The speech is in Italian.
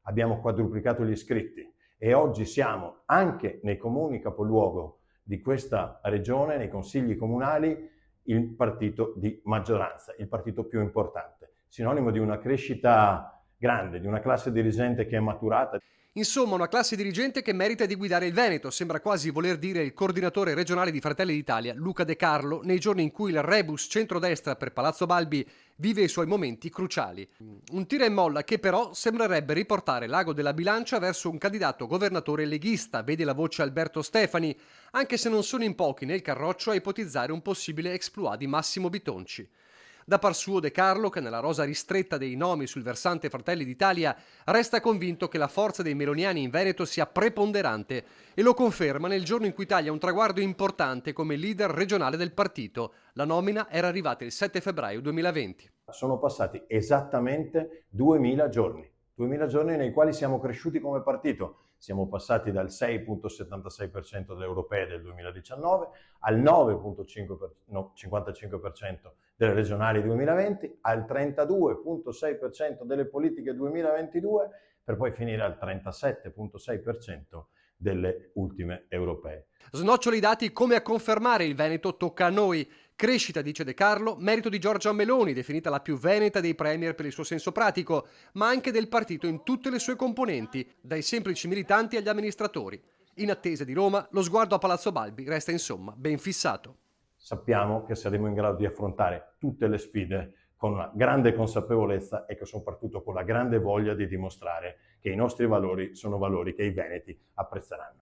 abbiamo quadruplicato gli iscritti e oggi siamo anche nei comuni capoluogo di questa regione, nei consigli comunali, il partito di maggioranza, il partito più importante, sinonimo di una crescita grande, di una classe dirigente che è maturata. Insomma, una classe dirigente che merita di guidare il Veneto, sembra quasi voler dire il coordinatore regionale di Fratelli d'Italia, Luca De Carlo, nei giorni in cui il rebus centrodestra per Palazzo Balbi vive i suoi momenti cruciali. Un tira e molla che però sembrerebbe riportare l'ago della bilancia verso un candidato governatore leghista, vede la voce Alberto Stefani, anche se non sono in pochi nel carroccio a ipotizzare un possibile exploit di Massimo Bitonci. Da par suo De Carlo, che nella rosa ristretta dei nomi sul versante Fratelli d'Italia resta convinto che la forza dei meloniani in Veneto sia preponderante e lo conferma nel giorno in cui taglia un traguardo importante come leader regionale del partito. La nomina era arrivata il 7 febbraio 2020. Sono passati esattamente 2000 giorni. 2000 giorni nei quali siamo cresciuti come partito. Siamo passati dal 6,76% delle europee del 2019 al 9,55% delle regionali 2020, al 32,6% delle politiche 2022, per poi finire al 37,6% delle ultime europee. Snoccioli i dati come a confermare il Veneto tocca a noi. Crescita, dice De Carlo, merito di Giorgia Meloni, definita la più veneta dei premier per il suo senso pratico, ma anche del partito in tutte le sue componenti, dai semplici militanti agli amministratori. In attesa di Roma, lo sguardo a Palazzo Balbi resta insomma ben fissato. Sappiamo che saremo in grado di affrontare tutte le sfide con una grande consapevolezza e che soprattutto con la grande voglia di dimostrare che i nostri valori sono valori che i veneti apprezzeranno.